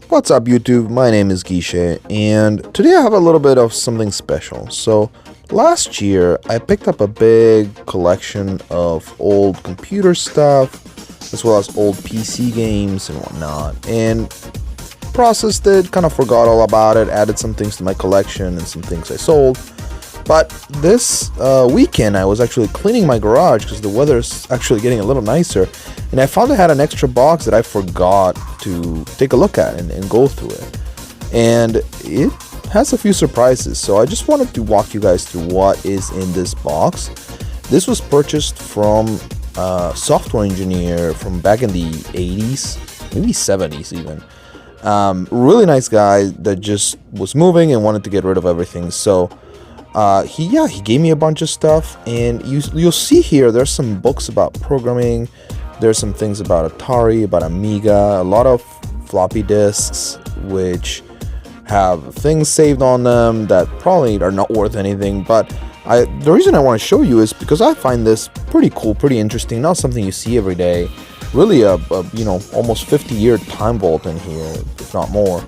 What's up YouTube, my name is Guiche, and today I have a little bit of something special. So last year I picked up a big collection of old computer stuff as well as old PC games and whatnot, and processed it, kind of forgot all about it, added some things to my collection and some things I sold. But this weekend I was actually cleaning my garage because the weather's actually getting a little nicer, and I found I had an extra box that I forgot to take a look at and go through it. And it has a few surprises, so I just wanted to walk you guys through what is in this box. This was purchased from a software engineer from back in the 80s, maybe 70s even. Really nice guy that just was moving and wanted to get rid of everything. So he gave me a bunch of stuff, and you'll see here there's some books about programming, there's some things about Atari, about Amiga, a lot of floppy disks which have things saved on them that probably are not worth anything, but the reason I want to show you is because I find this pretty cool, pretty interesting, not something you see every day. Really a almost 50-year time vault in here, if not more.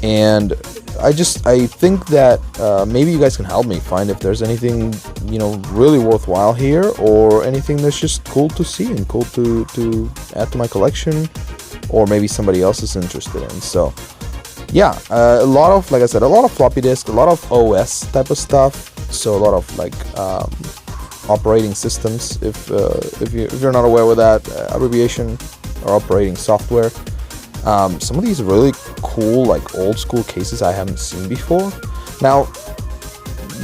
And I think that maybe you guys can help me find if there's anything really worthwhile here, or anything that's just cool to see and cool to add to my collection, or maybe somebody else is interested in. So yeah, a lot of, like I said, a lot of floppy disk, a lot of OS type of stuff. So a lot of like operating systems, if you're not aware with that abbreviation, or operating software. Some of these really cool, like old school cases I haven't seen before. Now,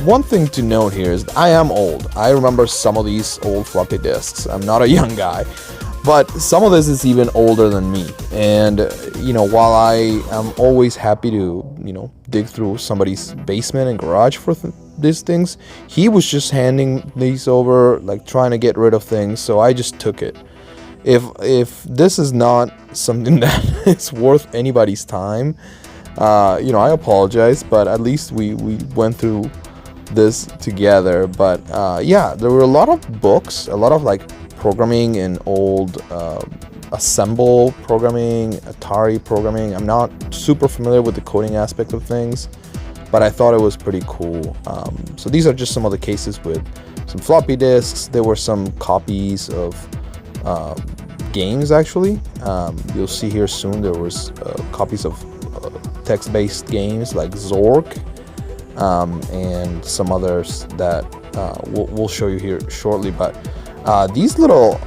one thing to note here is that I am old. I remember some of these old floppy disks. I'm not a young guy, but some of this is even older than me. And while I am always happy to dig through somebody's basement and garage for these things, he was just handing these over, like trying to get rid of things. So I just took it. If this is not something that is worth anybody's time, I apologize, but at least we went through this together. But yeah, there were a lot of books, a lot of like programming and old assemble programming, Atari programming. I'm not super familiar with the coding aspect of things, but I thought it was pretty cool. So these are just some of the cases with some floppy disks. There were some copies of games actually. You'll see here soon there was copies of text-based games like Zork, and some others that we'll show you here shortly. But these little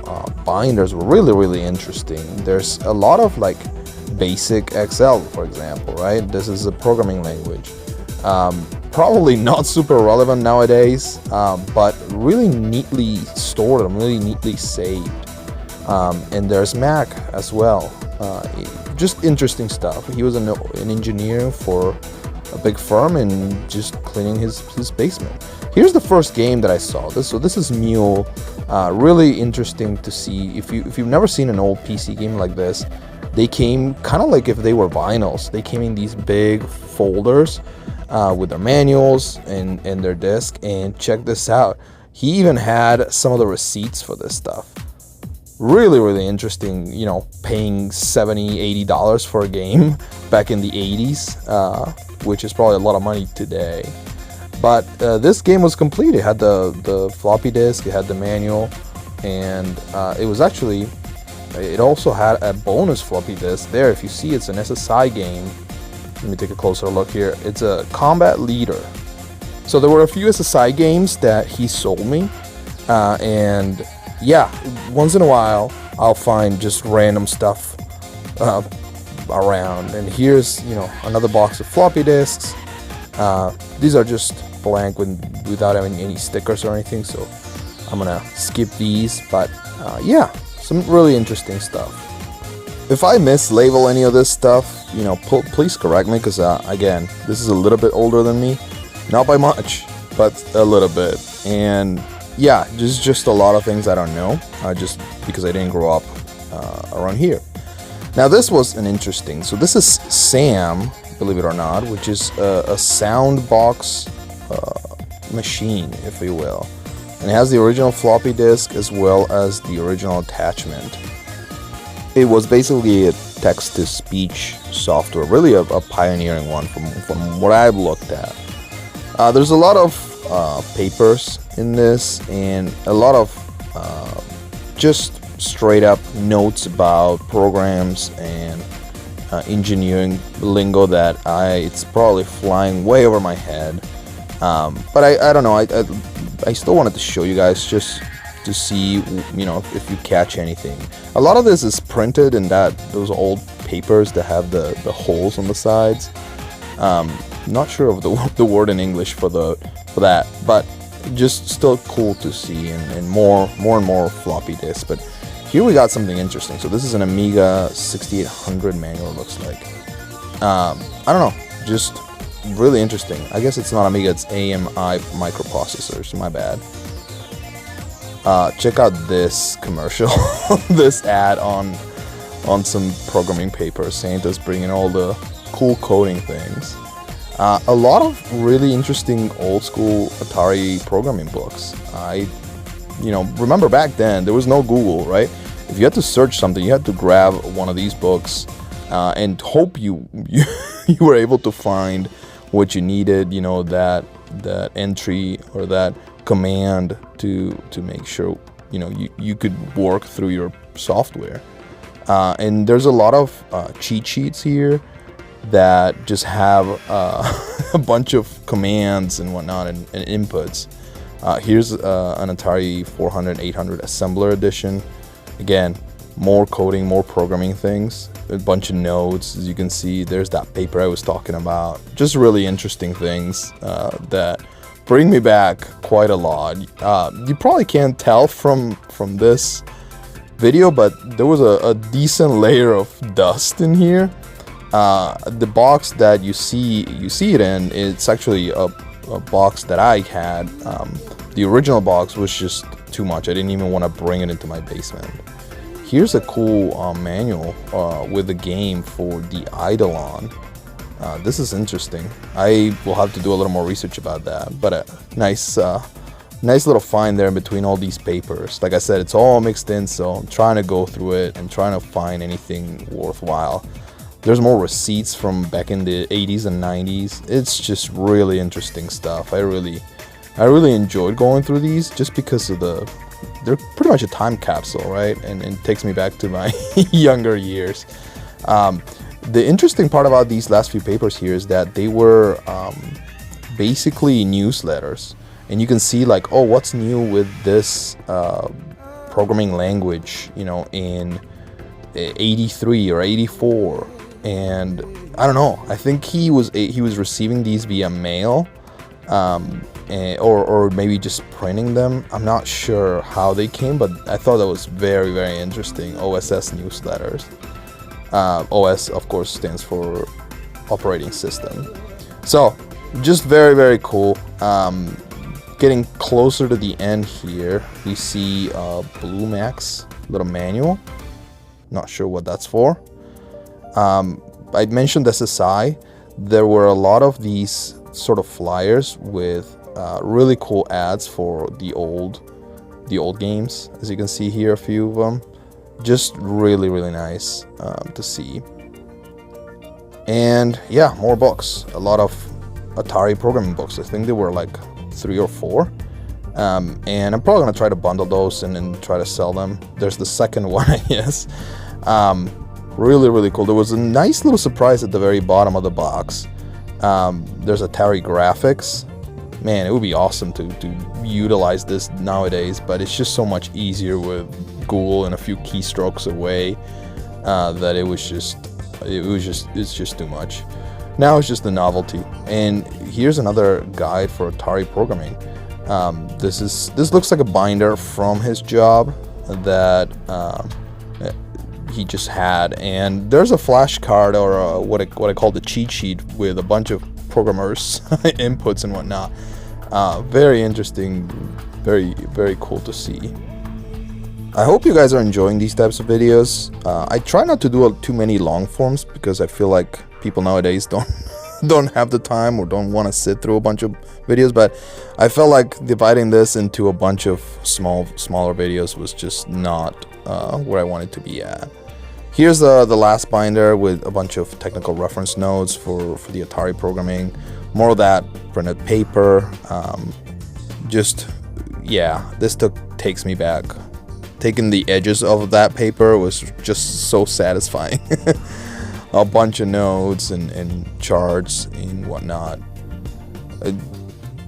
binders were really interesting. There's a lot of like basic Excel, for example, right? This is a programming language. Probably not super relevant nowadays, but really neatly stored and really neatly saved. And there's Mac as well. Just interesting stuff. He was an engineer for a big firm and just cleaning his basement. Here's the first game that I saw. This is Mule. Really interesting to see. If you've never seen an old PC game like this, they came kind of like if they were vinyls. They came in these big folders with their manuals and their disc. And check this out. He even had some of the receipts for this stuff. Really interesting, paying $70-80 for a game back in the 80s, which is probably a lot of money today. But this game was complete. It had the floppy disk, it had the manual, and it also had a bonus floppy disk there. If you see, it's an SSI game. Let me take a closer look here. It's a Combat Leader. So there were a few SSI games that he sold me, and yeah, once in a while I'll find just random stuff around. And here's another box of floppy disks. These are just blank without having any stickers or anything, so I'm gonna skip these. But yeah, some really interesting stuff. If I mislabel any of this stuff, please correct me, because again, this is a little bit older than me, not by much, but a little bit. And yeah, just a lot of things I don't know, just because I didn't grow up around here. Now this was an interesting, so this is Sam, believe it or not, which is a sound box machine, if you will. and it has the original floppy disk as well as the original attachment. It was basically a text-to-speech software, really a pioneering one from what I've looked at. There's a lot of papers in this, and a lot of just straight up notes about programs and engineering lingo that it's probably flying way over my head. But I don't know, I still wanted to show you guys just to see, you know, if you catch anything. A lot of this is printed in those old papers that have the holes on the sides. Not sure of the word in English for that, but just still cool to see, and more and more floppy disks. But here we got something interesting. So this is an Amiga 6800 manual, looks like. I don't know, just really interesting. I guess it's not Amiga, it's AMI microprocessors, my bad. Check out this commercial, this ad on some programming papers. Santa's bringing all the cool coding things. A lot of really interesting old school Atari programming books. Remember back then there was no Google, right? If you had to search something, you had to grab one of these books and hope you were able to find what you needed, you know, that entry or that command to make sure, you know, you could work through your software. And there's a lot of cheat sheets here that just have a bunch of commands and whatnot and inputs. Here's an Atari 400, 800 Assembler Edition. Again, more coding, more programming things. A bunch of notes, as you can see. There's that paper I was talking about. Just really interesting things that bring me back quite a lot. You probably can't tell from this video, but there was a decent layer of dust in here. The box that you see it in, it's actually a box that I had. The original box was just too much. I didn't even want to bring it into my basement. Here's a cool manual with a game for the Eidolon. This is interesting. I will have to do a little more research about that, but a nice little find there in between all these papers. Like I said, it's all mixed in, so I'm trying to go through it and trying to find anything worthwhile. There's more receipts from back in the 80s and 90s. It's just really interesting stuff. I really enjoyed going through these just because of they're pretty much a time capsule, right? And it takes me back to my younger years. The interesting part about these last few papers here is that they were basically newsletters. And you can see like, oh, what's new with this programming language, you know, in 83 or 84. And I don't know, I think he was receiving these via mail, or maybe just printing them. I'm not sure how they came, but I thought that was very, very interesting. OSS newsletters. OS, of course, stands for operating system. So just very, very cool. Getting closer to the end here, we see Blue Max little manual. Not sure what that's for. I mentioned SSI. There were a lot of these sort of flyers with really cool ads for the old games. As you can see here, a few of them. Just really, really nice to see. And yeah, more books. A lot of Atari programming books. I think there were like 3 or 4. And I'm probably gonna try to bundle those and then try to sell them. There's the second one, I guess. Really, really cool. There was a nice little surprise at the very bottom of the box. There's Atari graphics. Man, it would be awesome to utilize this nowadays, but it's just so much easier with Google and a few keystrokes away that it's just too much. Now it's just the novelty. And here's another guide for Atari programming. This looks like a binder from his job that he just had, and there's a flashcard or what I call the cheat sheet with a bunch of programmers inputs and whatnot. Very interesting, very, very cool to see. I hope you guys are enjoying these types of videos. I try not to do too many long forms because I feel like people nowadays don't don't have the time or don't want to sit through a bunch of videos, but I felt like dividing this into a bunch of smaller videos was just not where I wanted to be at. Here's the last binder with a bunch of technical reference notes for the Atari programming. More of that printed paper. Yeah, this takes me back. Taking the edges of that paper was just so satisfying. A bunch of notes and charts and whatnot. It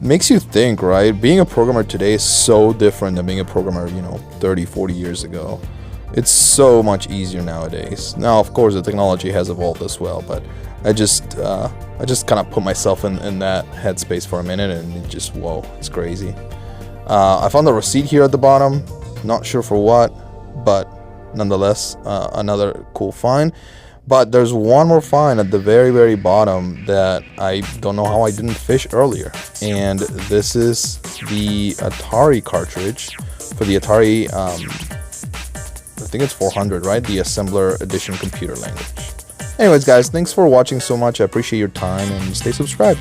makes you think, right? Being a programmer today is so different than being a programmer, 30, 40 years ago. It's so much easier nowadays. Now, of course, the technology has evolved as well, but I just kind of put myself in that headspace for a minute, and it just, whoa, it's crazy. I found a receipt here at the bottom. Not sure for what, but nonetheless, another cool find. But there's one more find at the very, very bottom that I don't know how I didn't fish earlier. And this is the Atari cartridge for the Atari, I think it's 400, right? The Assembler Edition computer language. Anyways, guys, thanks for watching so much. I appreciate your time, and stay subscribed.